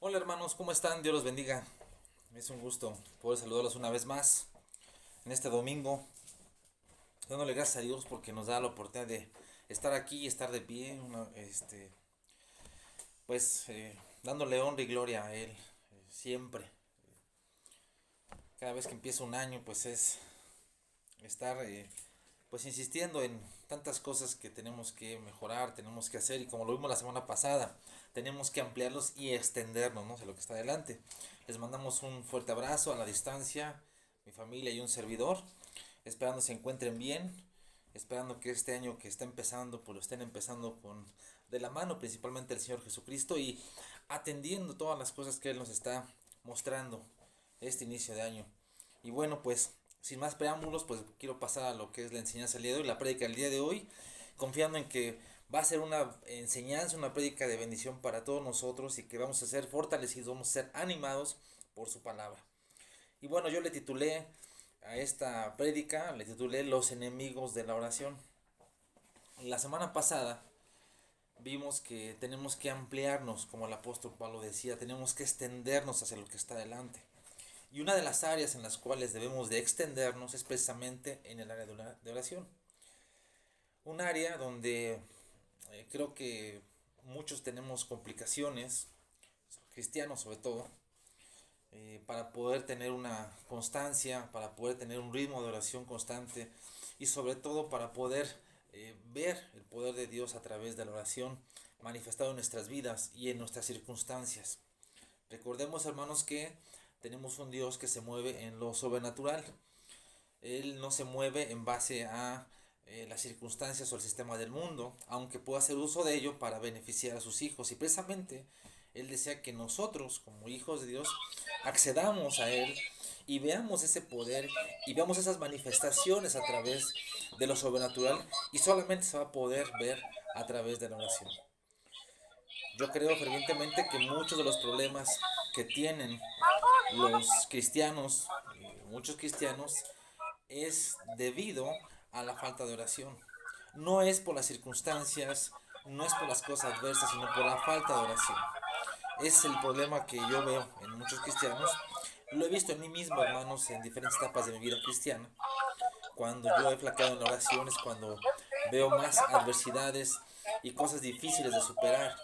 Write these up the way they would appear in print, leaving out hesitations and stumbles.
Hola hermanos, ¿cómo están? Dios los bendiga. Es un gusto poder saludarlos una vez más en este domingo, dándole gracias a Dios porque nos da la oportunidad de estar aquí, estar de pie, pues dándole honra y gloria a Él siempre. Cada vez que empieza un año, pues es estar pues insistiendo en tantas cosas que tenemos que mejorar, tenemos que hacer, y como lo vimos la semana pasada, tenemos que ampliarlos y extendernos, ¿no?, de lo que está adelante. Les mandamos un fuerte abrazo a la distancia, mi familia y un servidor, esperando se encuentren bien, esperando que este año que está empezando, pues lo estén empezando con de la mano principalmente el Señor Jesucristo, y atendiendo todas las cosas que Él nos está mostrando este inicio de año. Y bueno, pues sin más preámbulos, pues quiero pasar a lo que es la enseñanza del día de hoy, la prédica del día de hoy, confiando en que va a ser una enseñanza, una prédica de bendición para todos nosotros, y que vamos a ser fortalecidos, vamos a ser animados por su palabra. Y bueno, yo le titulé a esta prédica, le titulé Los enemigos de la oración. La semana pasada vimos que tenemos que ampliarnos, como el apóstol Pablo decía, tenemos que extendernos hacia lo que está delante. Y una de las áreas en las cuales debemos de extendernos es precisamente en el área de oración. Un área donde creo que muchos tenemos complicaciones, cristianos sobre todo, para poder tener una constancia, para poder tener un ritmo de oración constante, y sobre todo para poder ver el poder de Dios a través de la oración manifestado en nuestras vidas y en nuestras circunstancias. Recordemos, hermanos, que tenemos un Dios que se mueve en lo sobrenatural. Él no se mueve en base a las circunstancias o el sistema del mundo, aunque pueda hacer uso de ello para beneficiar a sus hijos. Y precisamente Él desea que nosotros, como hijos de Dios, accedamos a Él y veamos ese poder y veamos esas manifestaciones a través de lo sobrenatural, y solamente se va a poder ver a través de la oración. Yo creo fervientemente que muchos de los problemas que tienen los cristianos, muchos cristianos, es debido a la falta de oración. No es por las circunstancias, no es por las cosas adversas, sino por la falta de oración. Es el problema que yo veo en muchos cristianos. Lo he visto en mí mismo, hermanos, en diferentes etapas de mi vida cristiana. Cuando yo he flaqueado en la oración es cuando veo más adversidades y cosas difíciles de superar.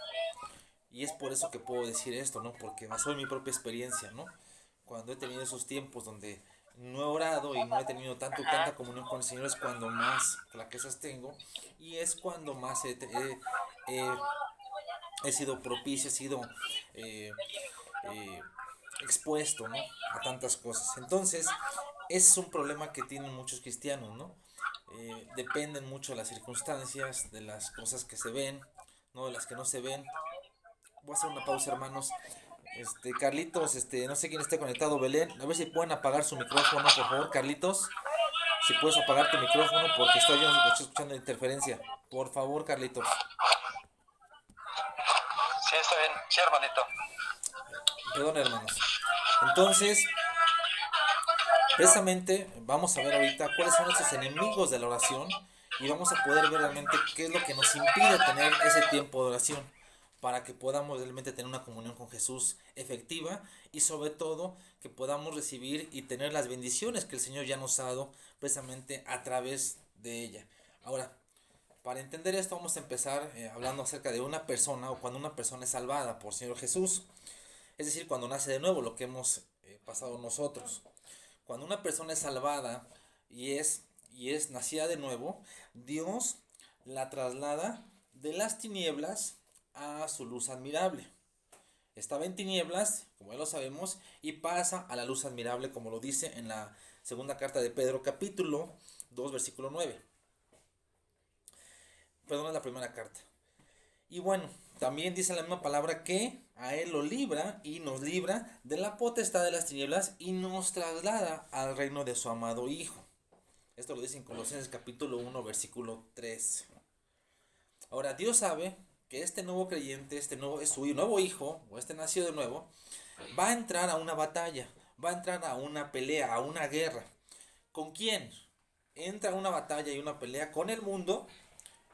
Y es por eso que puedo decir esto, ¿no? Porque basado en mi propia experiencia, ¿no? Cuando he tenido esos tiempos donde no he orado y no he tenido tanta comunión con el Señor, es cuando más flaquezas tengo, y es cuando más he sido propicio, he sido eh, eh, expuesto, ¿no?, a tantas cosas. Entonces, ese es un problema que tienen muchos cristianos, ¿no? Dependen mucho de las circunstancias, de las cosas que se ven, no de las que no se ven. Voy a hacer una pausa, hermanos. Carlitos, no sé quién esté conectado, Belén. A ver si pueden apagar su micrófono, por favor, Carlitos. Si puedes apagar tu micrófono porque estoy escuchando interferencia. Por favor, Carlitos. Sí, está bien. Sí, hermanito. Perdón, hermanos. Entonces, precisamente vamos a ver ahorita cuáles son esos enemigos de la oración, y vamos a poder ver realmente qué es lo que nos impide tener ese tiempo de oración, para que podamos realmente tener una comunión con Jesús efectiva, y sobre todo que podamos recibir y tener las bendiciones que el Señor ya nos ha dado precisamente a través de ella. Ahora, para entender esto vamos a empezar hablando acerca de una persona, o cuando una persona es salvada por Señor Jesús, es decir, cuando nace de nuevo, lo que hemos pasado nosotros. Cuando una persona es salvada y es nacida de nuevo, Dios la traslada de las tinieblas a su luz admirable. Estaba en tinieblas, como ya lo sabemos, y pasa a la luz admirable, como lo dice en la segunda carta de Pedro, capítulo 2, versículo 9. Perdón, es la primera carta. Y bueno, también dice la misma palabra que a Él lo libra y nos libra de la potestad de las tinieblas y nos traslada al reino de su amado Hijo. Esto lo dice en Colosenses capítulo 1, versículo 3. Ahora, Dios sabe que este nuevo creyente, este nuevo es su nuevo hijo, o este nacido de nuevo, va a entrar a una batalla, va a entrar a una pelea, a una guerra. ¿Con quién? Entra a una batalla y una pelea con el mundo,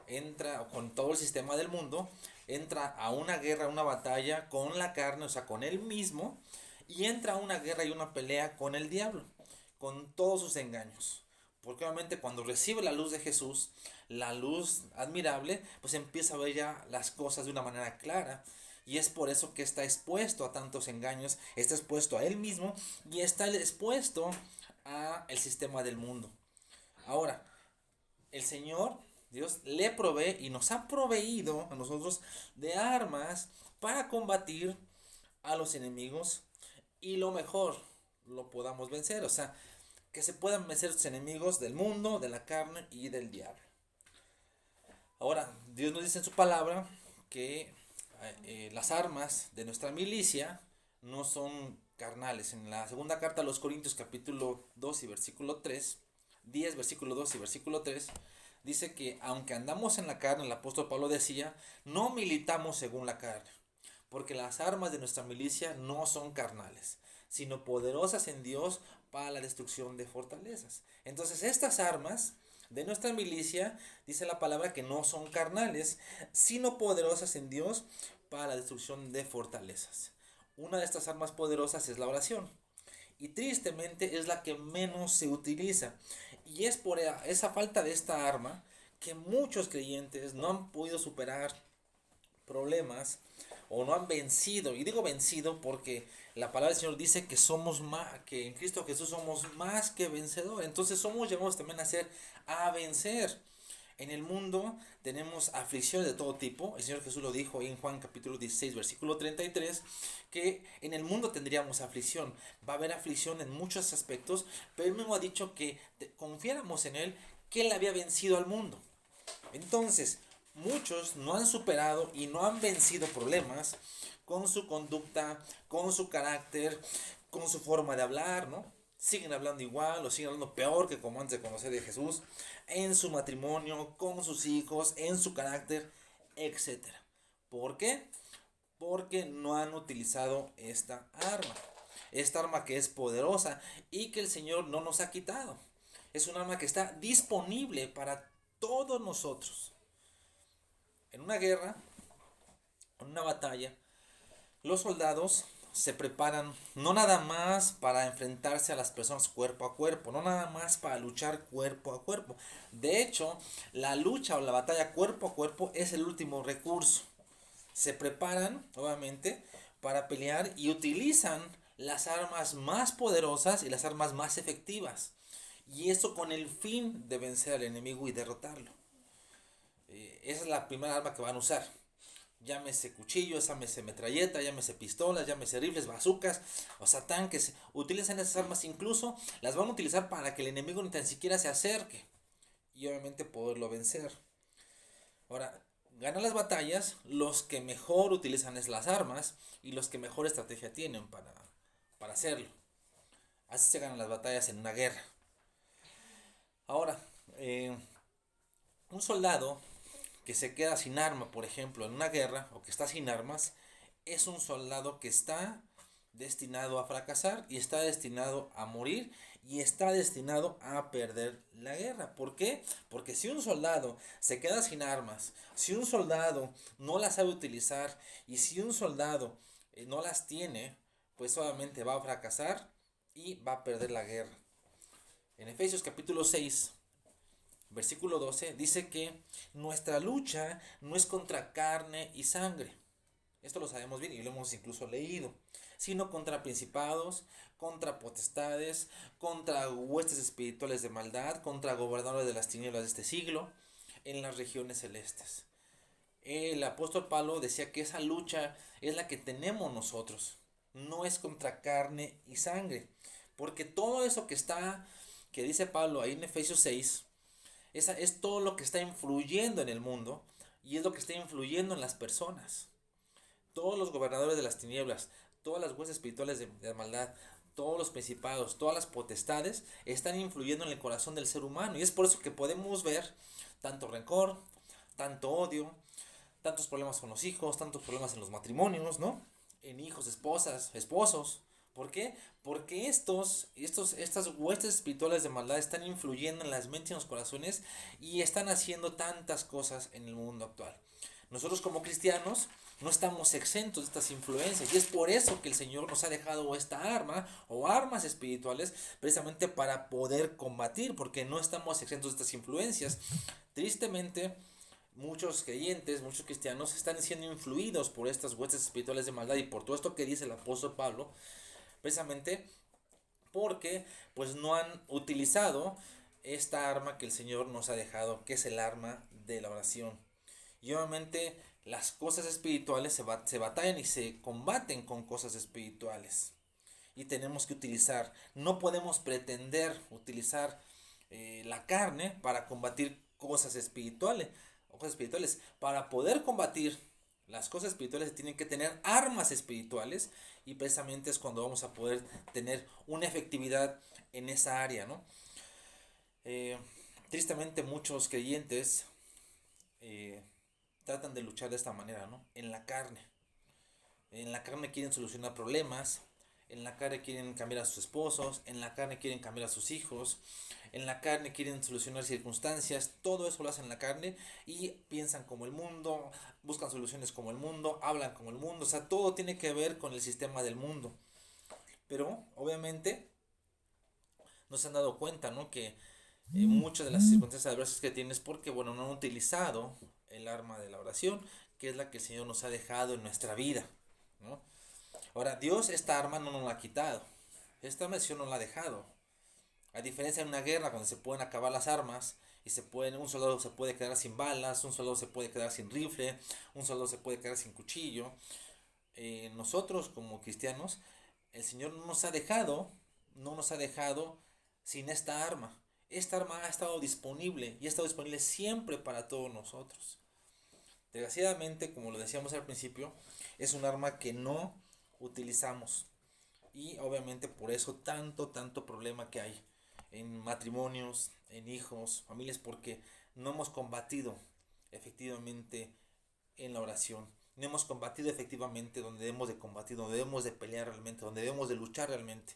entra con todo el sistema del mundo, entra a una guerra, a una batalla con la carne, o sea, con él mismo, y entra a una guerra y una pelea con el diablo, con todos sus engaños. Porque obviamente cuando recibe la luz de Jesús, la luz admirable, pues empieza a ver ya las cosas de una manera clara. Y es por eso que está expuesto a tantos engaños, está expuesto a él mismo y está expuesto a el sistema del mundo. Ahora, el Señor, Dios, le provee y nos ha proveído a nosotros de armas para combatir a los enemigos y lo mejor, lo podamos vencer. O sea, que se puedan vencer los enemigos del mundo, de la carne y del diablo. Ahora, Dios nos dice en su palabra que las armas de nuestra milicia no son carnales. En la segunda carta a los Corintios capítulo 2 y versículo 3, 10 versículo 2 y versículo 3, dice que aunque andamos en la carne, el apóstol Pablo decía, no militamos según la carne, porque las armas de nuestra milicia no son carnales, sino poderosas en Dios para la destrucción de fortalezas. Entonces estas armas de nuestra milicia, dice la palabra que no son carnales, sino poderosas en Dios para la destrucción de fortalezas. Una de estas armas poderosas es la oración. Y tristemente es la que menos se utiliza. Y es por esa falta de esta arma que muchos creyentes no han podido superar problemas o no han vencido. Y digo vencido porque la palabra del Señor dice que somos más, que en Cristo Jesús somos más que vencedores. Entonces somos llamados también a vencer. En el mundo tenemos aflicciones de todo tipo. El Señor Jesús lo dijo en Juan capítulo 16, versículo 33, que en el mundo tendríamos aflicción. Va a haber aflicción en muchos aspectos, pero Él mismo ha dicho que confiáramos en Él, que Él había vencido al mundo. Entonces, muchos no han superado y no han vencido problemas con su conducta, con su carácter, con su forma de hablar, ¿no? Siguen hablando igual o siguen hablando peor que como antes de conocer de Jesús, en su matrimonio, con sus hijos, en su carácter, etcétera. ¿Por qué? Porque no han utilizado esta arma que es poderosa y que el Señor no nos ha quitado. Es un arma que está disponible para todos nosotros. En una guerra, en una batalla, los soldados se preparan no nada más para enfrentarse a las personas cuerpo a cuerpo, no nada más para luchar cuerpo a cuerpo. De hecho, la lucha o la batalla cuerpo a cuerpo es el último recurso. Se preparan, obviamente, para pelear y utilizan las armas más poderosas y las armas más efectivas. Y esto con el fin de vencer al enemigo y derrotarlo. Esa es la primera arma que van a usar. Llámese cuchillos, llámese metralleta, llámese pistolas, llámese rifles, bazucas, o sea, tanques. Utilizan esas armas, incluso las van a utilizar para que el enemigo ni tan siquiera se acerque. Y obviamente poderlo vencer. Ahora, ganan las batallas los que mejor utilizan las armas y los que mejor estrategia tienen para hacerlo. Así se ganan las batallas en una guerra. Ahora, un soldado que se queda sin arma, por ejemplo, en una guerra, o que está sin armas, es un soldado que está destinado a fracasar y está destinado a morir y está destinado a perder la guerra. ¿Por qué? Porque si un soldado se queda sin armas, si un soldado no las sabe utilizar y si un soldado no las tiene, pues obviamente va a fracasar y va a perder la guerra. En Efesios capítulo 6, versículo 12, dice que nuestra lucha no es contra carne y sangre. Esto lo sabemos bien y lo hemos incluso leído. Sino contra principados, contra potestades, contra huestes espirituales de maldad, contra gobernadores de las tinieblas de este siglo, en las regiones celestes. El apóstol Pablo decía que esa lucha es la que tenemos nosotros. No es contra carne y sangre. Porque todo eso que dice Pablo ahí en Efesios 6, esa es todo lo que está influyendo en el mundo y es lo que está influyendo en las personas. Todos los gobernadores de las tinieblas, todas las huestes espirituales de maldad, todos los principados, todas las potestades están influyendo en el corazón del ser humano. Y es por eso que podemos ver tanto rencor, tanto odio, tantos problemas con los hijos, tantos problemas en los matrimonios, ¿no? En hijos, esposas, esposos. ¿Por qué? Porque estas huestes espirituales de maldad están influyendo en las mentes y en los corazones y están haciendo tantas cosas en el mundo actual. nosotros como cristianos no estamos exentos de estas influencias, y es por eso que el Señor nos ha dejado esta arma o armas espirituales, precisamente para poder combatir, porque no estamos exentos de estas influencias. Tristemente, muchos creyentes, muchos cristianos están siendo influidos por estas huestes espirituales de maldad y por todo esto que dice el apóstol Pablo, precisamente porque pues no han utilizado esta arma que el Señor nos ha dejado, que es el arma de la oración. Y obviamente las cosas espirituales se batallan y se combaten con cosas espirituales. Y tenemos que utilizar, no podemos pretender utilizar la carne para combatir cosas espirituales. Para poder combatir las cosas espirituales se tienen que tener armas espirituales, y precisamente es cuando vamos a poder tener una efectividad en esa área, ¿no? Tristemente muchos creyentes tratan de luchar de esta manera, ¿no? En la carne. En la carne quieren solucionar problemas, en la carne quieren cambiar a sus esposos, en la carne quieren cambiar a sus hijos, en la carne quieren solucionar circunstancias, todo eso lo hacen en la carne y piensan como el mundo, buscan soluciones como el mundo, hablan como el mundo, o sea, todo tiene que ver con el sistema del mundo. Pero obviamente no se han dado cuenta, ¿no? Que muchas de las circunstancias adversas que tienes porque, bueno, no han utilizado el arma de la oración, que es la que el Señor nos ha dejado en nuestra vida, ¿no? Ahora, Dios esta arma no nos la ha quitado, esta arma el Señor nos la ha dejado. A diferencia de una guerra donde se pueden acabar las armas y un soldado se puede quedar sin balas, un soldado se puede quedar sin rifle, un soldado se puede quedar sin cuchillo. Nosotros como cristianos, el Señor no nos ha dejado sin esta arma. Esta arma ha estado disponible y ha estado disponible siempre para todos nosotros. Desgraciadamente, como lo decíamos al principio, es un arma que no utilizamos. Y obviamente por eso tanto problema que hay en matrimonios, en hijos, familias, porque no hemos combatido efectivamente en la oración. No hemos combatido efectivamente donde debemos de combatir, donde debemos de pelear realmente, donde debemos de luchar realmente.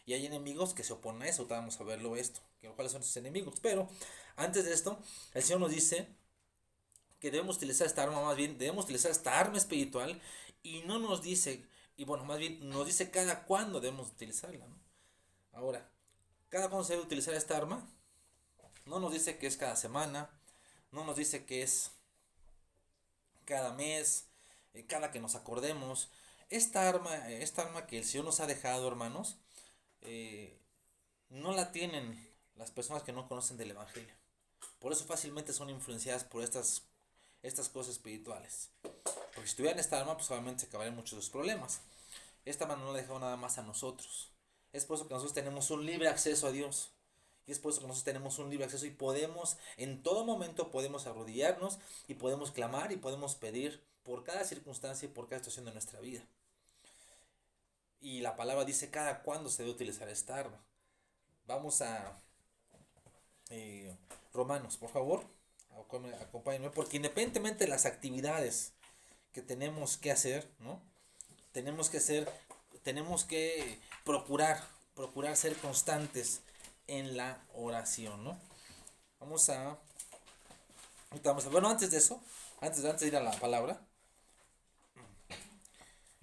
Y hay enemigos que se oponen a eso, vamos a verlo esto, cuáles son esos enemigos. Pero antes de esto, el Señor nos dice que debemos utilizar esta arma, más bien debemos utilizar esta arma espiritual, y no nos dice, y bueno, más bien nos dice cada cuándo debemos utilizarla, ¿no? Ahora, cada cuándo se debe utilizar esta arma, no nos dice que es cada semana, no nos dice que es cada mes, cada que nos acordemos. Esta arma que el Señor nos ha dejado, hermanos, no la tienen las personas que no conocen del Evangelio. Por eso fácilmente son influenciadas por estas cosas espirituales. Porque si tuvieran esta arma, pues obviamente se acabarían muchos de los problemas. Esta arma no la ha dejado nada más a nosotros. Es por eso que nosotros tenemos un libre acceso a Dios. Y es por eso que nosotros tenemos un libre acceso y podemos, en todo momento podemos arrodillarnos y podemos clamar y podemos pedir por cada circunstancia y por cada situación de nuestra vida. Y la palabra dice cada cuándo se debe utilizar esta arma. Vamos a Romanos, por favor, acompáñenme, porque independientemente de las actividades que tenemos que hacer, ¿no? Tenemos que procurar ser constantes en la oración, ¿no? Bueno, antes de eso, antes de ir a la palabra,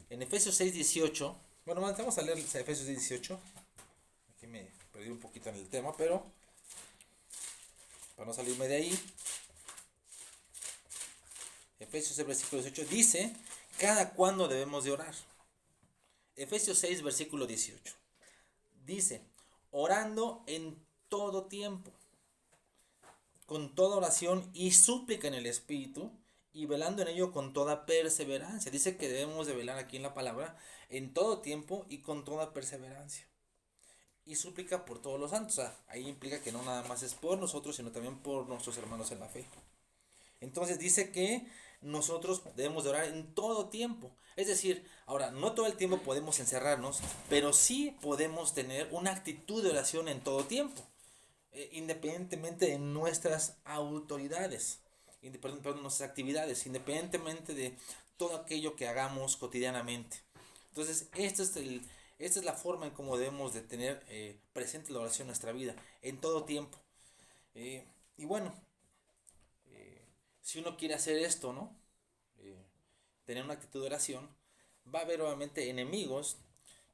en Efesios 6:18, bueno, vamos a leer Efesios 6:18. Aquí me perdí un poquito en el tema, pero para no salirme de ahí, Efesios 6, versículo 18 dice cada cuándo debemos de orar. Efesios 6, versículo 18 dice: orando en todo tiempo, con toda oración y súplica en el Espíritu, y velando en ello con toda perseverancia. Dice que debemos de velar aquí en la palabra en todo tiempo y con toda perseverancia. Y súplica por todos los santos. O sea, ahí implica que no nada más es por nosotros, sino también por nuestros hermanos en la fe. Entonces dice que nosotros debemos de orar en todo tiempo. Es decir, ahora, no todo el tiempo podemos encerrarnos, pero sí podemos tener una actitud de oración en todo tiempo. Independientemente de nuestras autoridades, perdón, nuestras actividades, independientemente de todo aquello que hagamos cotidianamente. Entonces, esta es la forma en cómo debemos de tener presente la oración en nuestra vida, en todo tiempo. Y bueno, si uno quiere hacer esto, ¿no? tener una actitud de oración, va a haber obviamente enemigos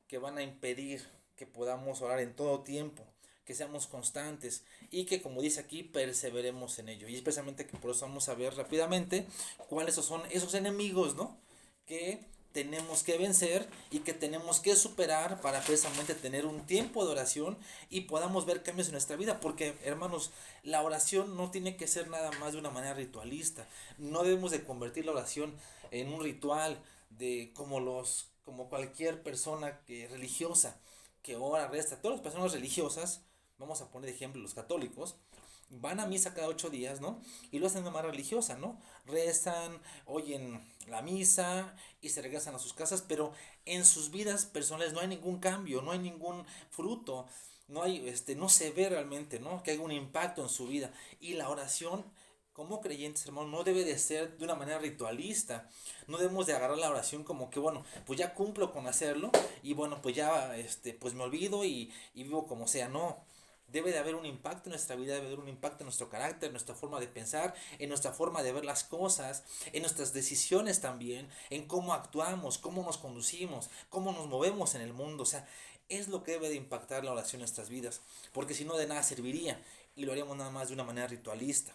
que van a impedir que podamos orar en todo tiempo, que seamos constantes y que, como dice aquí, perseveremos en ello. Y especialmente que por eso vamos a ver rápidamente cuáles son esos enemigos, ¿no? Que tenemos que vencer y que tenemos que superar para precisamente tener un tiempo de oración y podamos ver cambios en nuestra vida. Porque, hermanos, la oración no tiene que ser nada más de una manera ritualista. No debemos de convertir la oración en un ritual de como cualquier persona religiosa que ora, resta. Todas las personas religiosas, vamos a poner de ejemplo los católicos, van a misa cada 8 días, ¿no? Y lo hacen de manera religiosa, ¿no? Rezan, oyen la misa y se regresan a sus casas, pero en sus vidas personales no hay ningún cambio, no hay ningún fruto, no se ve realmente, ¿no? Que haya un impacto en su vida. Y la oración, como creyentes, hermanos, no debe de ser de una manera ritualista. No debemos de agarrar la oración como que, bueno, pues ya cumplo con hacerlo y bueno, pues ya, pues me olvido y vivo como sea. No, debe de haber un impacto en nuestra vida, debe de haber un impacto en nuestro carácter, en nuestra forma de pensar, en nuestra forma de ver las cosas, en nuestras decisiones también, en cómo actuamos, cómo nos conducimos, cómo nos movemos en el mundo. O sea, es lo que debe de impactar la oración en nuestras vidas, porque si no de nada serviría y lo haríamos nada más de una manera ritualista.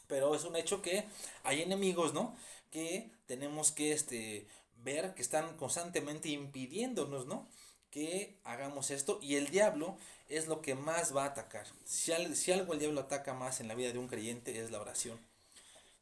Pero es un hecho que hay enemigos, ¿no? Que tenemos que ver que están constantemente impidiéndonos, ¿no? Que hagamos esto. Y el diablo es lo que más va a atacar. Si algo el diablo ataca más en la vida de un creyente es la oración.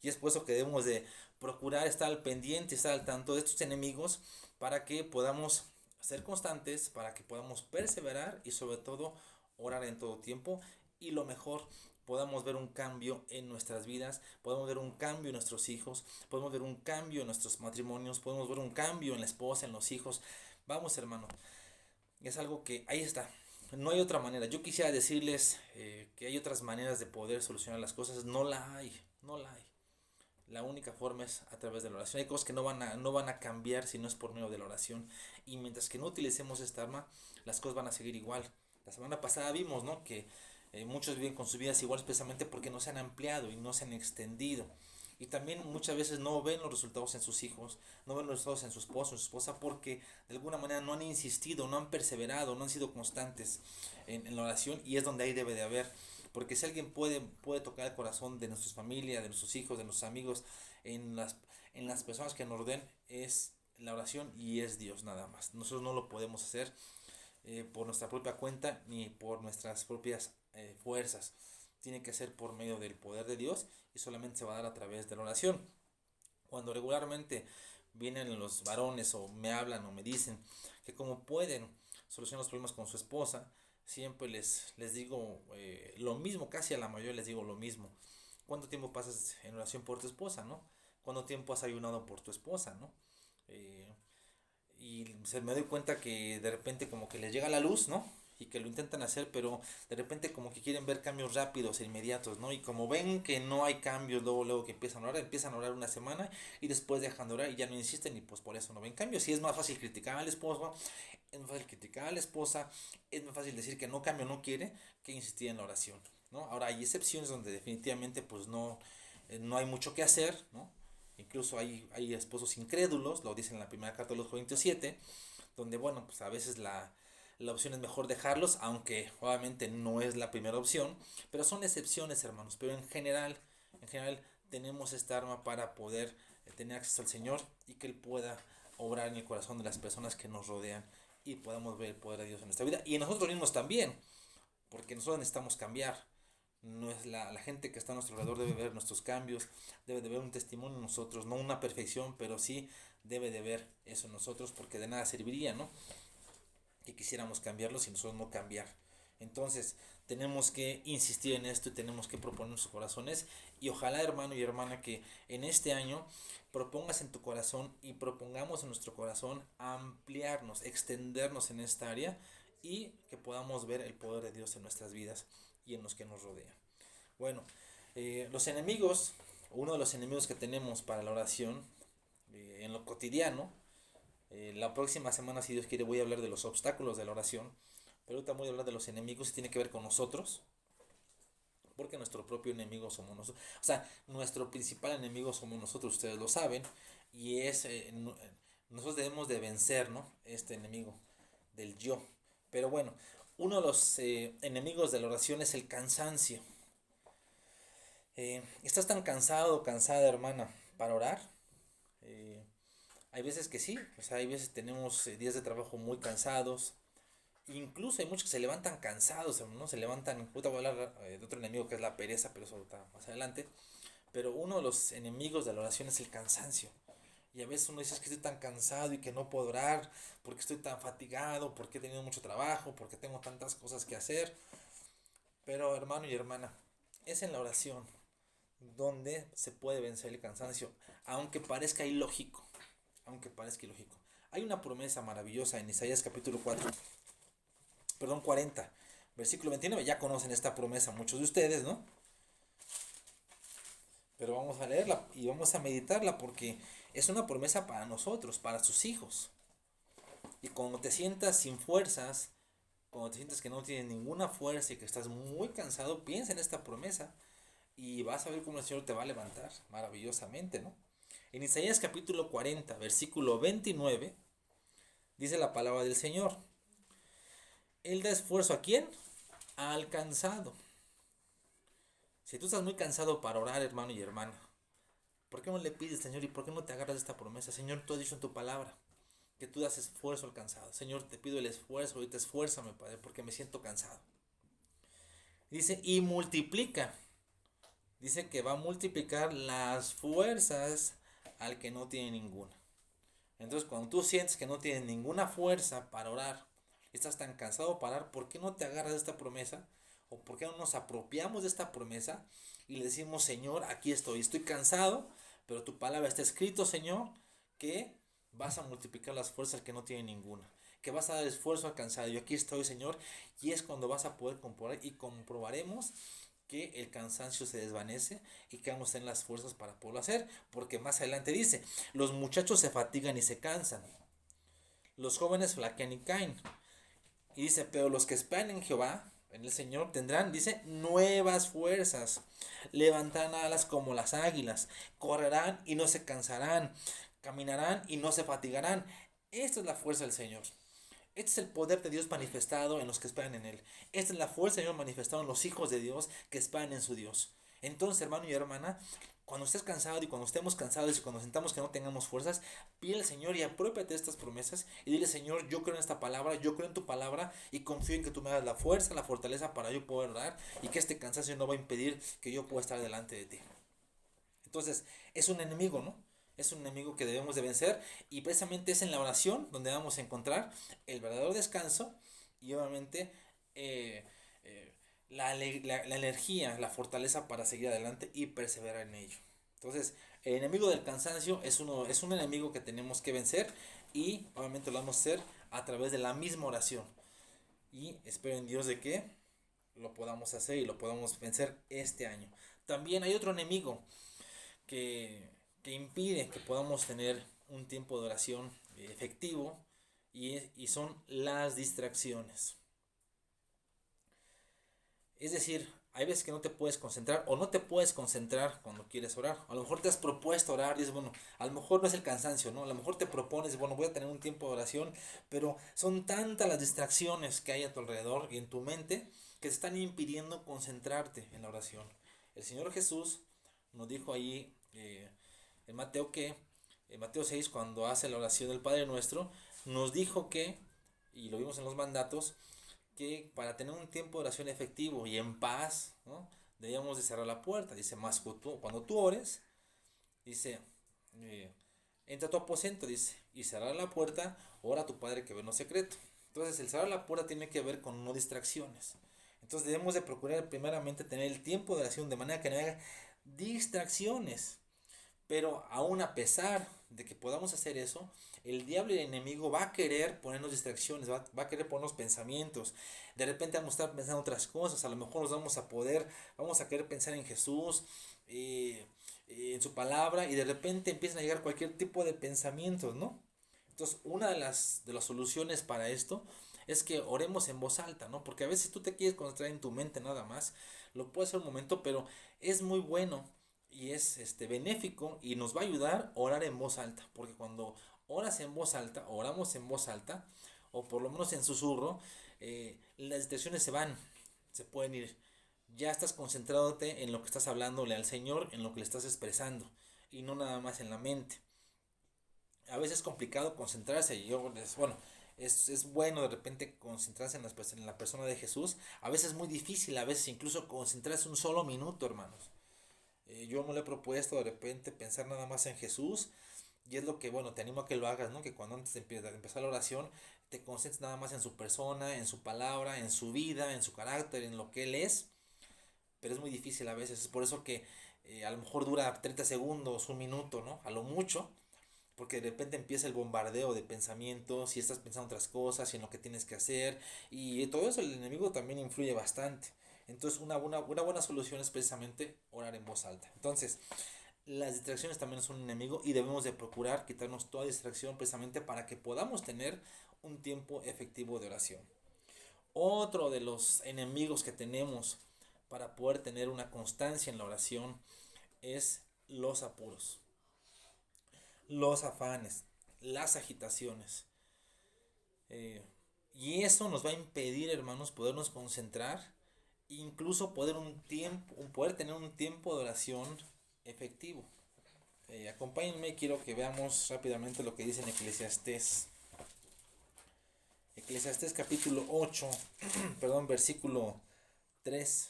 Y es por eso que debemos de procurar estar al pendiente, estar al tanto de estos enemigos para que podamos ser constantes, para que podamos perseverar y sobre todo orar en todo tiempo. Y lo mejor, podamos ver un cambio en nuestras vidas, podemos ver un cambio en nuestros hijos, podemos ver un cambio en nuestros matrimonios, podemos ver un cambio en la esposa, en los hijos. Vamos, hermano, es algo que ahí está. No hay otra manera. Yo quisiera decirles que hay otras maneras de poder solucionar las cosas. No la hay, no la hay. La única forma es a través de la oración. Hay cosas que no van a cambiar si no es por medio de la oración. Y mientras que no utilicemos esta arma, las cosas van a seguir igual. La semana pasada vimos, ¿no? Que muchos viven con sus vidas igual precisamente porque no se han ampliado y no se han extendido. Y también muchas veces no ven los resultados en sus hijos, no ven los resultados en su esposo, en su esposa, porque de alguna manera no han insistido, no han perseverado, no han sido constantes en la oración, y es donde ahí debe de haber. Porque si alguien puede tocar el corazón de nuestras familias, de nuestros hijos, de nuestros amigos, en las personas que nos rodean, es la oración y es Dios nada más. Nosotros no lo podemos hacer por nuestra propia cuenta ni por nuestras propias fuerzas. Tiene que ser por medio del poder de Dios y solamente se va a dar a través de la oración. Cuando regularmente vienen los varones o me hablan o me dicen que como pueden solucionar los problemas con su esposa, siempre les digo lo mismo, casi a la mayoría les digo lo mismo. ¿Cuánto tiempo pasas en oración por tu esposa, no? ¿Cuánto tiempo has ayunado por tu esposa, no? Eh, y se me doy cuenta que de repente como que les llega la luz, ¿no? Y que lo intentan hacer, pero de repente como que quieren ver cambios rápidos e inmediatos, ¿no? Y como ven que no hay cambios, luego que empiezan a orar una semana y después dejan de orar y ya no insisten y pues por eso no ven cambios. Y es más fácil criticar al esposo, es más fácil criticar a la esposa, es más fácil decir que no cambia o no quiere que insistir en la oración, ¿no? Ahora hay excepciones donde definitivamente pues no hay mucho que hacer, ¿no? Incluso hay esposos incrédulos, lo dicen en la primera carta de los Corintios 7, donde, bueno, pues a veces la opción es mejor dejarlos, aunque obviamente no es la primera opción, pero son excepciones, hermanos. Pero en general tenemos esta arma para poder tener acceso al Señor y que Él pueda obrar en el corazón de las personas que nos rodean y podamos ver el poder de Dios en nuestra vida y en nosotros mismos también, porque nosotros necesitamos cambiar. No es la gente que está a nuestro alrededor debe ver nuestros cambios, debe de ver un testimonio en nosotros, no una perfección, pero sí debe de ver eso en nosotros, porque de nada serviría, ¿no? Que quisiéramos cambiarlo si nosotros no cambiar. Entonces tenemos que insistir en esto y tenemos que proponer nuestros corazones y ojalá, hermano y hermana, que en este año propongas en tu corazón y propongamos en nuestro corazón ampliarnos, extendernos en esta área y que podamos ver el poder de Dios en nuestras vidas y en los que nos rodean. Bueno, los enemigos, uno de los enemigos que tenemos para la oración en lo cotidiano, la próxima semana, si Dios quiere, voy a hablar de los obstáculos de la oración, pero ahorita voy a hablar de los enemigos y tiene que ver con nosotros, porque nuestro propio enemigo somos nosotros. O sea, nuestro principal enemigo somos nosotros, ustedes lo saben. y nosotros debemos de vencer, ¿no? Este enemigo del yo. Pero bueno, uno de los enemigos de la oración es el cansancio. ¿Estás tan cansado, cansada, hermana, para orar? Eh, Hay veces que sí, o sea, hay veces tenemos días de trabajo muy cansados. Incluso hay muchos que se levantan cansados, ¿no? Se levantan, ahorita voy a hablar de otro enemigo que es la pereza, pero eso está más adelante. Pero uno de los enemigos de la oración es el cansancio. Y a veces uno dice es que estoy tan cansado y que no puedo orar, porque estoy tan fatigado, porque he tenido mucho trabajo, porque tengo tantas cosas que hacer. Pero hermano y hermana, es en la oración donde se puede vencer el cansancio, aunque parezca ilógico. Aunque parezca ilógico. Hay una promesa maravillosa en Isaías capítulo 40, versículo 29. Ya conocen esta promesa muchos de ustedes, ¿no? Pero vamos a leerla y vamos a meditarla porque es una promesa para nosotros, para sus hijos. Y cuando te sientas sin fuerzas, cuando te sientas que no tienes ninguna fuerza y que estás muy cansado, piensa en esta promesa y vas a ver cómo el Señor te va a levantar maravillosamente, ¿no? En Isaías capítulo 40, versículo 29, dice la palabra del Señor. Él da esfuerzo ¿a quién? Al cansado. Si tú estás muy cansado para orar, hermano y hermana, ¿por qué no le pides, Señor, y por qué no te agarras de esta promesa? Señor, tú has dicho en tu palabra que tú das esfuerzo al cansado. Señor, te pido el esfuerzo, ahorita esfuérzame, Padre, porque me siento cansado. Dice, y multiplica. Dice que va a multiplicar las fuerzas al que no tiene ninguna. Entonces, cuando tú sientes que no tienes ninguna fuerza para orar, estás tan cansado para orar, ¿por qué no te agarras de esta promesa? ¿O por qué no nos apropiamos de esta promesa y le decimos, Señor, aquí estoy cansado, pero tu palabra está escrito, Señor, que vas a multiplicar las fuerzas al que no tiene ninguna, que vas a dar esfuerzo al cansado, y aquí estoy, Señor, y es cuando vas a poder comprobar y comprobaremos que el cansancio se desvanece y que vamos a tener las fuerzas para poderlo hacer, porque más adelante dice, los muchachos se fatigan y se cansan, los jóvenes flaquean y caen, y dice, pero los que esperan en Jehová, en el Señor, tendrán, dice, nuevas fuerzas, levantarán alas como las águilas, correrán y no se cansarán, caminarán y no se fatigarán. Esta es la fuerza del Señor. Este es el poder de Dios manifestado en los que esperan en Él. Esta es la fuerza de Dios manifestada en los hijos de Dios que esperan en su Dios. Entonces, hermano y hermana, cuando estés cansado y cuando estemos cansados y cuando sentamos que no tengamos fuerzas, pide al Señor y apropiate de estas promesas y dile, Señor, yo creo en esta palabra, yo creo en tu palabra y confío en que tú me das la fuerza, la fortaleza para yo poder orar y que este cansancio no va a impedir que yo pueda estar delante de ti. Entonces, es un enemigo, ¿no? Es un enemigo que debemos de vencer y precisamente es en la oración donde vamos a encontrar el verdadero descanso y obviamente la energía, la fortaleza para seguir adelante y perseverar en ello. Entonces, el enemigo del cansancio es un enemigo que tenemos que vencer y obviamente lo vamos a hacer a través de la misma oración. Y espero en Dios de que lo podamos hacer y lo podamos vencer este año. También hay otro enemigo que, que impide que podamos tener un tiempo de oración efectivo y son las distracciones. Es decir, hay veces que no te puedes concentrar o no te puedes concentrar cuando quieres orar. A lo mejor te has propuesto orar y dices, bueno, a lo mejor no es el cansancio, ¿no? A lo mejor te propones, bueno, voy a tener un tiempo de oración, pero son tantas las distracciones que hay a tu alrededor y en tu mente que te están impidiendo concentrarte en la oración. El Señor Jesús nos dijo ahí en Mateo en Mateo 6, cuando hace la oración del Padre Nuestro, nos dijo que, y lo vimos en los mandatos, que para tener un tiempo de oración efectivo y en paz, ¿no? Debíamos de cerrar la puerta. Dice, más cuando tú ores, dice, entra a tu aposento, dice, y cerrar la puerta, ora a tu Padre que ve en lo secreto. Entonces, el cerrar la puerta tiene que ver con no distracciones. Entonces, debemos de procurar primeramente tener el tiempo de oración de manera que no haya distracciones. Pero aún a pesar de que podamos hacer eso, el diablo y el enemigo va a querer ponernos distracciones, va a querer ponernos pensamientos. De repente vamos a estar pensando otras cosas, a lo mejor nos vamos a querer pensar en Jesús, en su palabra, y de repente empiezan a llegar cualquier tipo de pensamientos, ¿no? Entonces, una de las soluciones para esto es que oremos en voz alta, ¿no? Porque a veces tú te quieres concentrar en tu mente nada más, lo puedes hacer un momento, pero es muy bueno y es benéfico y nos va a ayudar a orar en voz alta, porque cuando oras en voz alta, oramos en voz alta, o por lo menos en susurro, las distracciones se pueden ir. Ya estás concentrándote en lo que estás hablándole al Señor, en lo que le estás expresando, y no nada más en la mente. A veces es complicado concentrarse, y es bueno de repente concentrarse en la persona de Jesús. A veces es muy difícil, a veces incluso concentrarse un solo minuto, hermanos. Yo me lo he propuesto de repente pensar nada más en Jesús, y es lo que, bueno, te animo a que lo hagas, ¿no? Que cuando antes de empezar la oración, te concentres nada más en su persona, en su palabra, en su vida, en su carácter, en lo que Él es. Pero es muy difícil a veces, es por eso que a lo mejor dura 30 segundos, un minuto, ¿no? A lo mucho, porque de repente empieza el bombardeo de pensamientos y estás pensando otras cosas y en lo que tienes que hacer, y todo eso el enemigo también influye bastante. Entonces una buena solución es precisamente orar en voz alta. Entonces las distracciones también son un enemigo y debemos de procurar quitarnos toda distracción precisamente para que podamos tener un tiempo efectivo de oración. Otro de los enemigos que tenemos para poder tener una constancia en la oración es los apuros, los afanes, las agitaciones. Eh, y eso nos va a impedir, hermanos, podernos concentrar, incluso poder tener un tiempo de oración efectivo. Acompáñenme, quiero que veamos rápidamente lo que dice en Eclesiastés. Eclesiastés capítulo 8, perdón, versículo 3.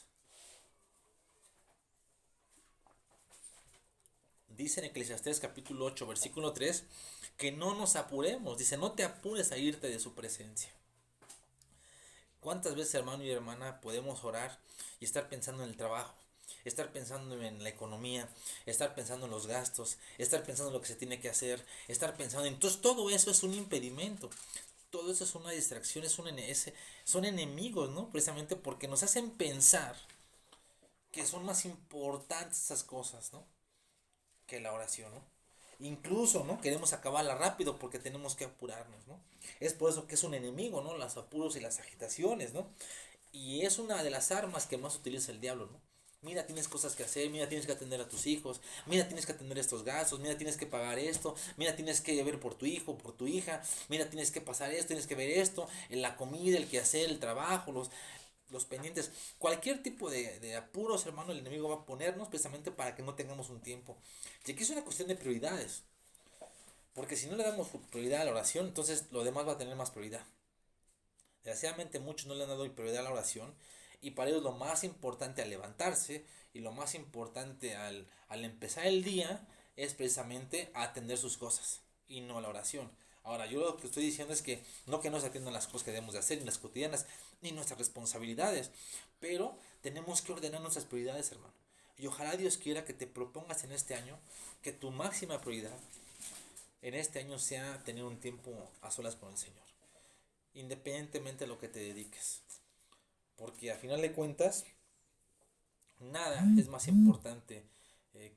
Dice en Eclesiastés capítulo 8, versículo 3, que no nos apuremos. Dice, no te apures a irte de su presencia. ¿Cuántas veces, hermano y hermana, podemos orar y estar pensando en el trabajo? Estar pensando en la economía, estar pensando en los gastos, estar pensando en lo que se tiene que hacer, estar pensando en... Entonces todo eso es un impedimento. Todo eso es una distracción, son enemigos, ¿no? Precisamente porque nos hacen pensar que son más importantes esas cosas, ¿no? Que la oración, ¿no? Incluso, ¿no? Queremos acabarla rápido porque tenemos que apurarnos, ¿no? Es por eso que es un enemigo, ¿no? Los apuros y las agitaciones, ¿no? Y es una de las armas que más utiliza el diablo, ¿no? Mira, tienes cosas que hacer, mira, tienes que atender a tus hijos, mira, tienes que atender estos gastos, mira, tienes que pagar esto, mira, tienes que ver por tu hijo, por tu hija, mira, tienes que pasar esto, tienes que ver esto, en la comida, el quehacer, el trabajo, los pendientes, cualquier tipo de apuros, hermano, el enemigo va a ponernos precisamente para que no tengamos un tiempo. Y aquí es una cuestión de prioridades, porque si no le damos prioridad a la oración, entonces lo demás va a tener más prioridad. Desgraciadamente muchos no le han dado prioridad a la oración, y para ellos lo más importante al levantarse y lo más importante al empezar el día es precisamente atender sus cosas y no la oración. Ahora, yo lo que estoy diciendo es que no se atiendan las cosas que debemos de hacer, ni las cotidianas, ni nuestras responsabilidades, pero tenemos que ordenar nuestras prioridades, hermano. Y ojalá Dios quiera que te propongas en este año que tu máxima prioridad en este año sea tener un tiempo a solas con el Señor, independientemente de lo que te dediques. Porque a final de cuentas, nada es más importante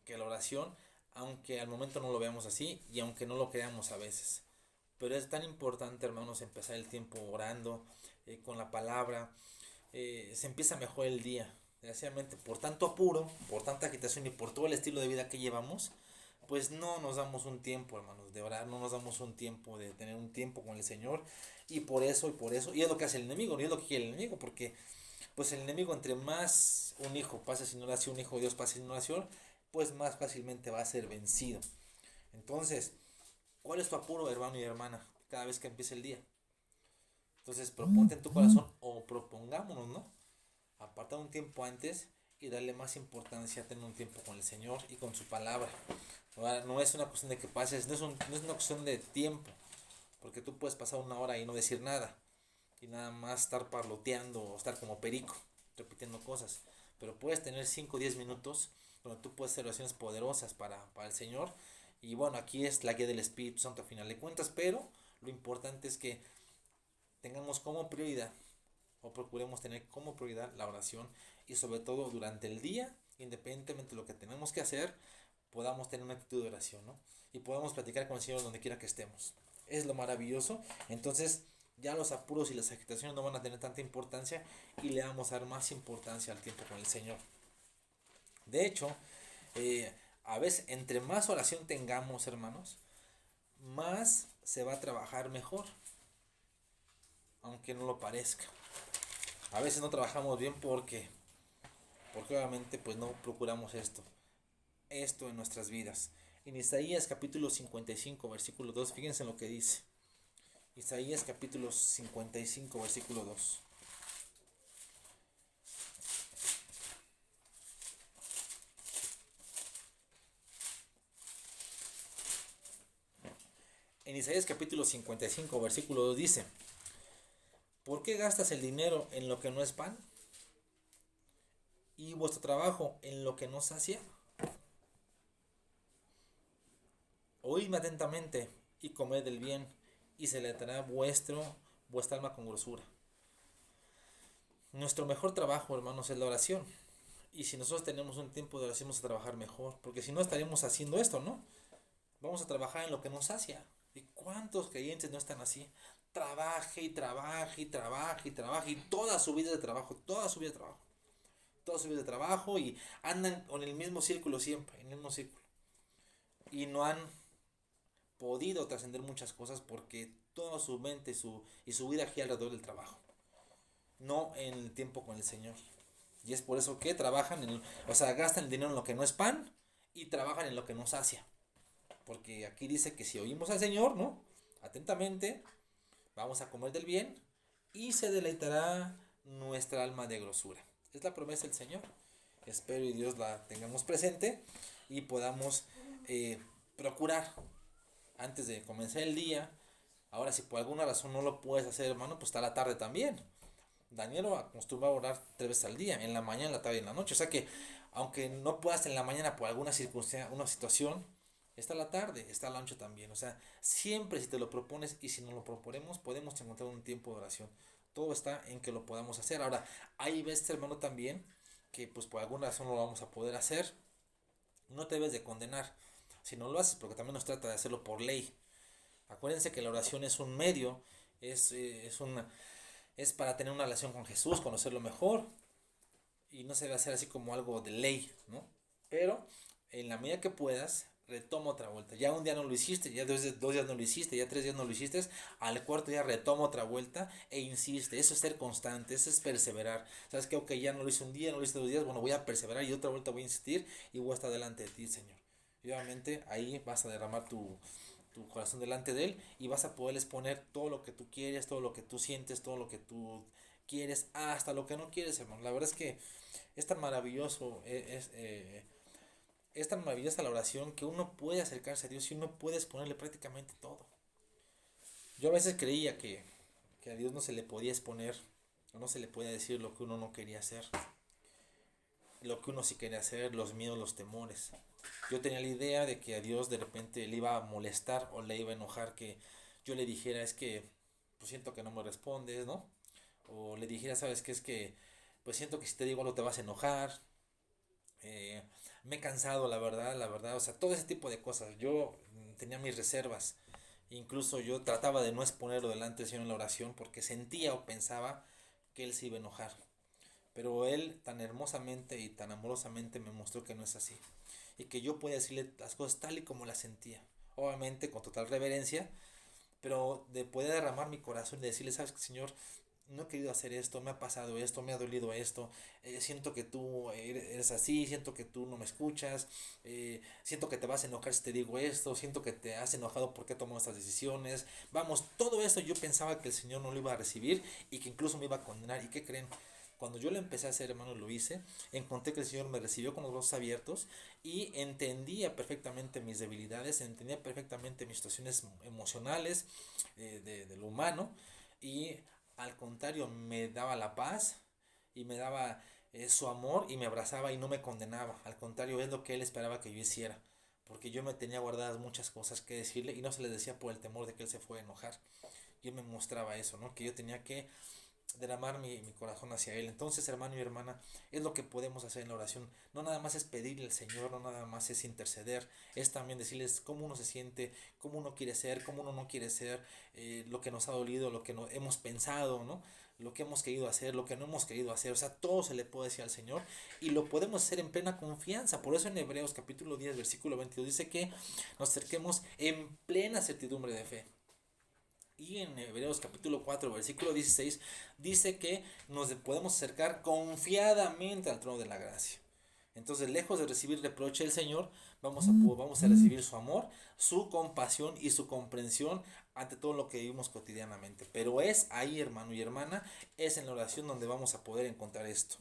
que la oración, aunque al momento no lo veamos así y aunque no lo creamos a veces. Pero es tan importante, hermanos, empezar el tiempo orando, con la palabra. Se empieza mejor el día. Desgraciadamente, por tanto apuro, por tanta agitación y por todo el estilo de vida que llevamos, pues no nos damos un tiempo, hermanos, de orar, no nos damos un tiempo de tener un tiempo con el Señor. Y es lo que hace el enemigo, no es lo que quiere el enemigo, porque pues el enemigo, entre más un hijo pase sin oración, un hijo de Dios pase sin oración, pues más fácilmente va a ser vencido. Entonces, ¿cuál es tu apuro, hermano y hermana, cada vez que empiece el día? Entonces, proponte en tu corazón, o propongámonos, ¿no? Apartar un tiempo antes y darle más importancia a tener un tiempo con el Señor y con su palabra. Ahora, no es una cuestión de que pases, no es una cuestión de tiempo, porque tú puedes pasar una hora y no decir nada, y nada más estar parloteando o estar como perico, repitiendo cosas. Pero puedes tener 5 o 10 minutos donde tú puedes hacer oraciones poderosas para el Señor. Y bueno, aquí es la guía del Espíritu Santo a final de cuentas, pero lo importante es que tengamos como prioridad, o procuremos tener como prioridad, la oración, y sobre todo durante el día, independientemente de lo que tenemos que hacer, podamos tener una actitud de oración, ¿no? Y podamos platicar con el Señor donde quiera que estemos. Es lo maravilloso. Entonces, ya los apuros y las agitaciones no van a tener tanta importancia y le vamos a dar más importancia al tiempo con el Señor. De hecho, A veces, entre más oración tengamos, hermanos, más se va a trabajar mejor, aunque no lo parezca. A veces no trabajamos bien porque obviamente pues no procuramos esto en nuestras vidas. En Isaías capítulo 55 versículo 2, fíjense en lo que dice. Isaías capítulo 55 versículo 2. En Isaías capítulo 55 versículo 2 dice: ¿por qué gastas el dinero en lo que no es pan? ¿Y vuestro trabajo en lo que no sacia? Oídme atentamente y comed del bien, y se le dará vuestra alma con grosura. Nuestro mejor trabajo, hermanos, es la oración. Y si nosotros tenemos un tiempo de oración, vamos a trabajar mejor. Porque si no, estaríamos haciendo esto, ¿no? Vamos a trabajar en lo que nos sacia. ¿Y cuántos creyentes no están así? Trabaje y trabaje y trabaje y trabaje. Y toda su vida de trabajo, toda su vida de trabajo. Toda su vida de trabajo y andan en el mismo círculo siempre, en el mismo círculo. Y no han podido trascender muchas cosas porque toda su mente y su vida gira alrededor del trabajo. No en el tiempo con el Señor. Y es por eso que trabajan, gastan el dinero en lo que no es pan y trabajan en lo que no sacia. Porque aquí dice que si oímos al Señor, ¿no? Atentamente, vamos a comer del bien y se deleitará nuestra alma de grosura. Es la promesa del Señor. Espero y Dios la tengamos presente y podamos procurar antes de comenzar el día. Ahora, si por alguna razón no lo puedes hacer, hermano, pues está la tarde también. Daniel acostumbraba a orar 3 veces al día, en la mañana, en la tarde y en la noche. O sea que, aunque no puedas en la mañana por alguna circunstancia, una situación, está la tarde, está la noche también. O sea, siempre si te lo propones y si no lo proponemos, podemos encontrar un tiempo de oración. Todo está en que lo podamos hacer. Ahora, hay veces, hermano, también que pues por alguna razón no lo vamos a poder hacer. No te debes de condenar si no lo haces, porque también nos trata de hacerlo por ley. Acuérdense que la oración es un medio, es para tener una relación con Jesús, conocerlo mejor, y no se debe hacer así como algo de ley, ¿no? Pero en la medida que puedas, retoma otra vuelta. Ya un día no lo hiciste, ya 2 días no lo hiciste, ya 3 días no lo hiciste, al cuarto día retoma otra vuelta e insiste. Eso es ser constante, eso es perseverar. ¿Sabes qué? Ok, ya no lo hice un día, no lo hice 2 días, bueno, voy a perseverar y otra vuelta voy a insistir y voy a estar delante de ti, Señor. Y obviamente ahí vas a derramar tu corazón delante de Él y vas a poderles poner todo lo que tú quieres, todo lo que tú sientes, todo lo que tú quieres, hasta lo que no quieres, hermano. La verdad es que es tan maravilloso, es tan maravillosa la oración que uno puede acercarse a Dios y uno puede exponerle prácticamente todo. Yo a veces creía que a Dios no se le podía exponer, o no se le podía decir lo que uno no quería hacer, lo que uno sí quería hacer, los miedos, los temores. Yo tenía la idea de que a Dios de repente le iba a molestar o le iba a enojar que yo le dijera, es que pues siento que no me respondes, ¿no? O le dijera, sabes qué, es que pues siento que si te digo algo te vas a enojar. Me he cansado, la verdad, o sea, todo ese tipo de cosas. Yo tenía mis reservas. Incluso yo trataba de no exponerlo delante del Señor en la oración porque sentía o pensaba que Él se iba a enojar. Pero Él tan hermosamente y tan amorosamente me mostró que no es así. Y que yo podía decirle las cosas tal y como las sentía. Obviamente con total reverencia, pero de poder derramar mi corazón y decirle, sabes que Señor, no he querido hacer esto, me ha pasado esto, me ha dolido esto, siento que tú eres así, siento que tú no me escuchas, siento que te vas a enojar si te digo esto, siento que te has enojado porque he tomado estas decisiones. Vamos, todo esto yo pensaba que el Señor no lo iba a recibir y que incluso me iba a condenar. ¿Y qué creen? Cuando yo lo empecé a hacer, hermano, lo hice, encontré que el Señor me recibió con los brazos abiertos y entendía perfectamente mis debilidades, entendía perfectamente mis situaciones emocionales, de lo humano, y al contrario me daba la paz y me daba su amor y me abrazaba y no me condenaba. Al contrario, es lo que Él esperaba que yo hiciera, porque yo me tenía guardadas muchas cosas que decirle y no se les decía por el temor de que Él se fuera a enojar. Yo me mostraba eso, ¿no? Que yo tenía que derramar mi corazón hacia Él. Entonces, hermano y hermana, es lo que podemos hacer en la oración. No nada más es pedirle al Señor, no nada más es interceder, es también decirles cómo uno se siente, cómo uno quiere ser, cómo uno no quiere ser, lo que nos ha dolido, lo que no, hemos pensado, ¿no? Lo que hemos querido hacer, lo que no hemos querido hacer. O sea, todo se le puede decir al Señor y lo podemos hacer en plena confianza. Por eso en Hebreos capítulo 10 versículo 22 dice que nos acerquemos en plena certidumbre de fe. Y en Hebreos capítulo 4 versículo 16 dice que nos podemos acercar confiadamente al trono de la gracia. Entonces, lejos de recibir reproche del Señor, vamos a recibir su amor, su compasión y su comprensión ante todo lo que vivimos cotidianamente. Pero es ahí, hermano y hermana, es en la oración donde vamos a poder encontrar esto.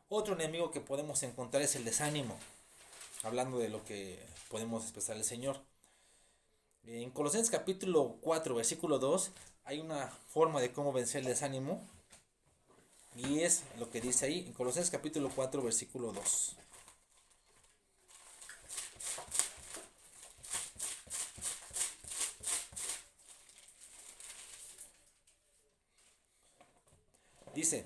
Otro enemigo que podemos encontrar es el desánimo, hablando de lo que podemos expresar al Señor. En Colosenses capítulo 4 versículo 2 hay una forma de cómo vencer el desánimo y es lo que dice ahí en Colosenses capítulo 4 versículo 2. Dice,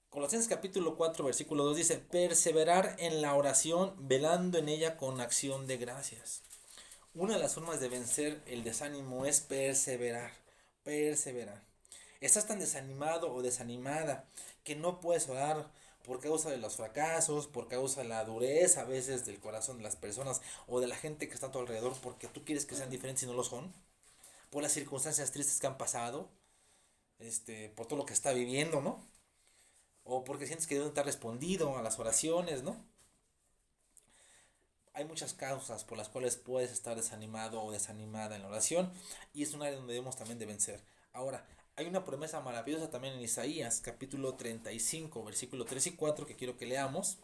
Colosenses capítulo 4 versículo 2 dice, perseverar en la oración, velando en ella con acción de gracias. Una de las formas de vencer el desánimo es perseverar, perseverar. Estás tan desanimado o desanimada que no puedes orar por causa de los fracasos, por causa de la dureza a veces del corazón de las personas o de la gente que está a tu alrededor porque tú quieres que sean diferentes y no lo son, por las circunstancias tristes que han pasado, por todo lo que está viviendo, ¿no? O porque sientes que Dios no te ha respondido a las oraciones, ¿no? Hay muchas causas por las cuales puedes estar desanimado o desanimada en la oración y es un área donde debemos también de vencer. Ahora, hay una promesa maravillosa también en Isaías, capítulo 35, versículo 3 y 4, que quiero que leamos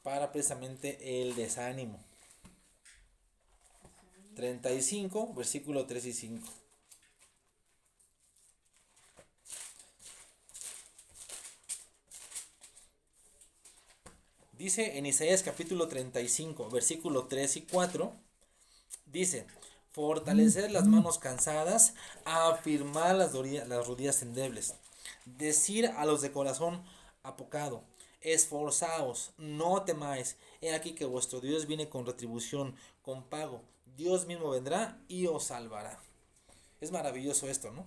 para precisamente el desánimo. 35, versículo 3 y 5. Dice en Isaías capítulo 35, versículo 3 y 4, dice, fortalecer las manos cansadas, afirmar las rodillas endebles, decir a los de corazón apocado, esforzaos, no temáis, he aquí que vuestro Dios viene con retribución, con pago, Dios mismo vendrá y os salvará. Es maravilloso esto, ¿no?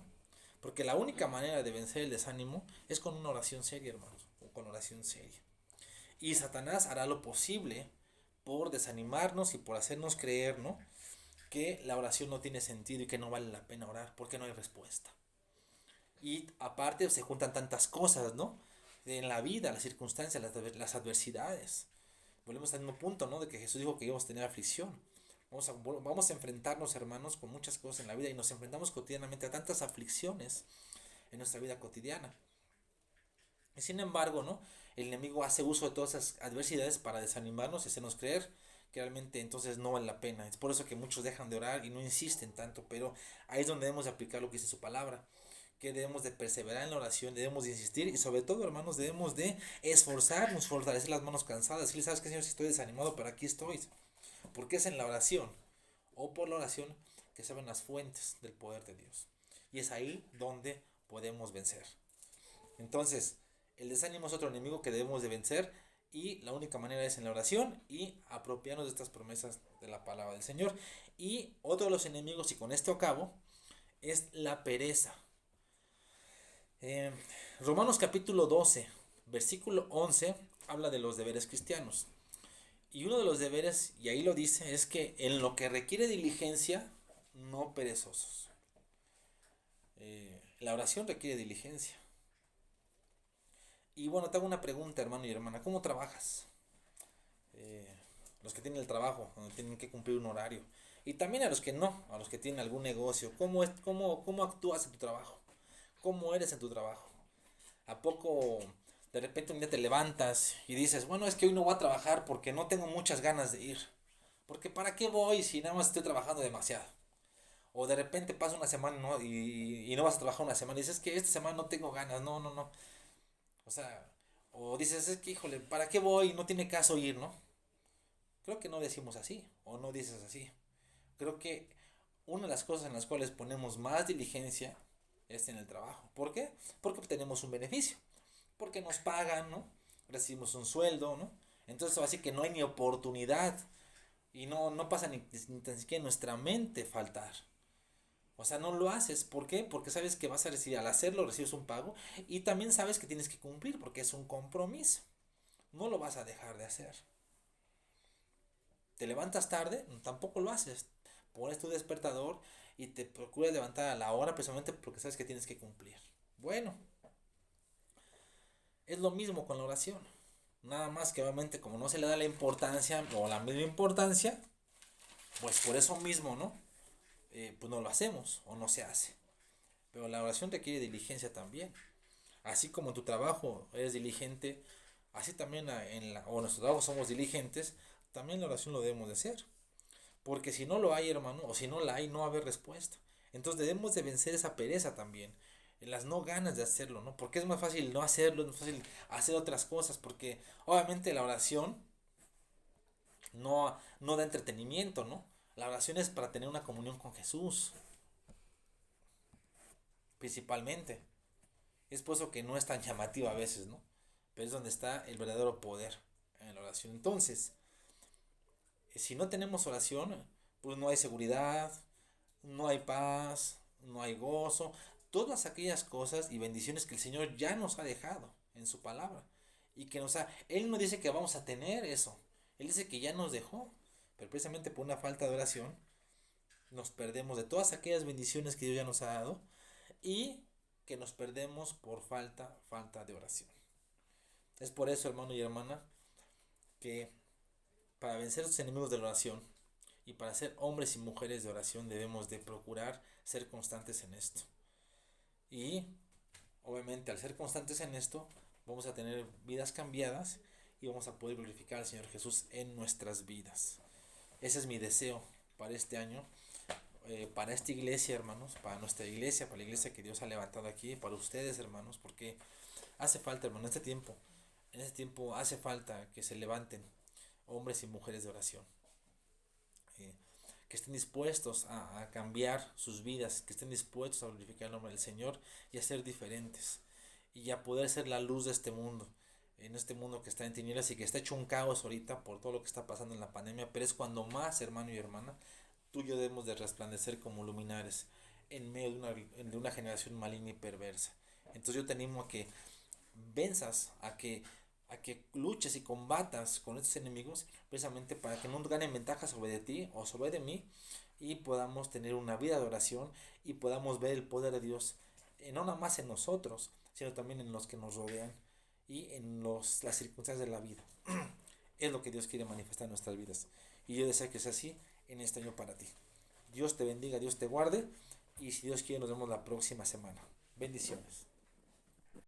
Porque la única manera de vencer el desánimo es con una oración seria, hermanos, o con oración seria. Y Satanás hará lo posible por desanimarnos y por hacernos creer, ¿no?, que la oración no tiene sentido y que no vale la pena orar porque no hay respuesta. Y aparte se juntan tantas cosas, ¿no?, en la vida, las circunstancias, las adversidades. Volvemos al mismo punto, ¿no?, de que Jesús dijo que íbamos a tener aflicción. Vamos a enfrentarnos, hermanos, con muchas cosas en la vida y nos enfrentamos cotidianamente a tantas aflicciones en nuestra vida cotidiana. Y sin embargo, ¿no?, el enemigo hace uso de todas esas adversidades para desanimarnos y hacernos creer que realmente entonces no vale la pena. Es por eso que muchos dejan de orar y no insisten tanto, pero ahí es donde debemos de aplicar lo que dice su palabra, que debemos de perseverar en la oración, debemos de insistir y sobre todo, hermanos, debemos de esforzarnos, fortalecer las manos cansadas. Y sabes que, Señor, si estoy desanimado, pero aquí estoy, porque es en la oración o por la oración que se ven las fuentes del poder de Dios y es ahí donde podemos vencer. Entonces, el desánimo es otro enemigo que debemos de vencer y la única manera es en la oración y apropiarnos de estas promesas de la palabra del Señor. Y otro de los enemigos, y con esto acabo, es la pereza. Romanos capítulo 12, versículo 11, habla de los deberes cristianos. Y uno de los deberes, y ahí lo dice, es que en lo que requiere diligencia, no perezosos. La oración requiere diligencia. Y bueno, te hago una pregunta, hermano y hermana. ¿Cómo trabajas? Los que tienen el trabajo, donde tienen que cumplir un horario. Y también a los que no, a los que tienen algún negocio. ¿Cómo actúas en tu trabajo? ¿Cómo eres en tu trabajo? ¿A poco de repente un día te levantas y dices, bueno, es que hoy no voy a trabajar porque no tengo muchas ganas de ir? Porque ¿para qué voy si nada más estoy trabajando demasiado? O de repente pasa una semana, ¿no?, y no vas a trabajar una semana y dices, es que esta semana no tengo ganas, no. O sea, o dices, es que híjole, ¿para qué voy? No tiene caso ir, ¿no? Creo que no decimos así, o no dices así. Creo que una de las cosas en las cuales ponemos más diligencia en el trabajo. ¿Por qué? Porque obtenemos un beneficio, porque nos pagan, ¿no? Recibimos un sueldo, ¿no? Entonces así que no hay ni oportunidad y no pasa ni tan siquiera en nuestra mente faltar. O sea, no lo haces. ¿Por qué? Porque sabes que vas a recibir, al hacerlo recibes un pago y también sabes que tienes que cumplir porque es un compromiso. No lo vas a dejar de hacer. ¿Te levantas tarde? Tampoco lo haces. Pones tu despertador y te procuras levantar a la hora precisamente porque sabes que tienes que cumplir. Bueno, es lo mismo con la oración. Nada más que obviamente como no se le da la importancia o la misma importancia, pues por eso mismo, ¿no? Pues no lo hacemos o no se hace. Pero la oración requiere diligencia también. Así como en tu trabajo eres diligente, así también o en nuestro trabajo somos diligentes, también la oración lo debemos de hacer. Porque si no lo hay, hermano, o si no la hay, no va a haber respuesta. Entonces debemos de vencer esa pereza también, las no ganas de hacerlo, ¿no? Porque es más fácil no hacerlo, es más fácil hacer otras cosas, porque obviamente la oración no da entretenimiento, ¿no? La oración es para tener una comunión con Jesús, principalmente. Es por eso que no es tan llamativa a veces, ¿no? Pero es donde está el verdadero poder en la oración. Entonces, si no tenemos oración, pues no hay seguridad, no hay paz, no hay gozo, todas aquellas cosas y bendiciones que el Señor ya nos ha dejado en su palabra. Y que Él no dice que vamos a tener eso, Él dice que ya nos dejó, pero precisamente por una falta de oración nos perdemos de todas aquellas bendiciones que Dios ya nos ha dado y que nos perdemos por falta de oración. Es por eso, hermano y hermana, que para vencer a los enemigos de la oración y para ser hombres y mujeres de oración debemos de procurar ser constantes en esto. Y obviamente al ser constantes en esto vamos a tener vidas cambiadas y vamos a poder glorificar al Señor Jesús en nuestras vidas. Ese es mi deseo para este año, para esta iglesia, hermanos, para nuestra iglesia, para la iglesia que Dios ha levantado aquí, para ustedes, hermanos, porque hace falta, hermano, en este tiempo hace falta que se levanten hombres y mujeres de oración, eh, que estén dispuestos a cambiar sus vidas, que estén dispuestos a glorificar el nombre del Señor y a ser diferentes y a poder ser la luz de este mundo, en este mundo que está en tinieblas y que está hecho un caos ahorita por todo lo que está pasando en la pandemia, pero es cuando más, hermano y hermana, tú y yo debemos de resplandecer como luminares en medio de una generación maligna y perversa. Entonces yo te animo a que venzas, a que luches y combatas con estos enemigos, precisamente para que no ganen ventaja sobre de ti o sobre de mí y podamos tener una vida de oración y podamos ver el poder de Dios, no nada más en nosotros, sino también en los que nos rodean y en las circunstancias de la vida. Es lo que Dios quiere manifestar en nuestras vidas. Y yo deseo que sea así en este año para ti. Dios te bendiga, Dios te guarde. Y si Dios quiere, nos vemos la próxima semana. Bendiciones.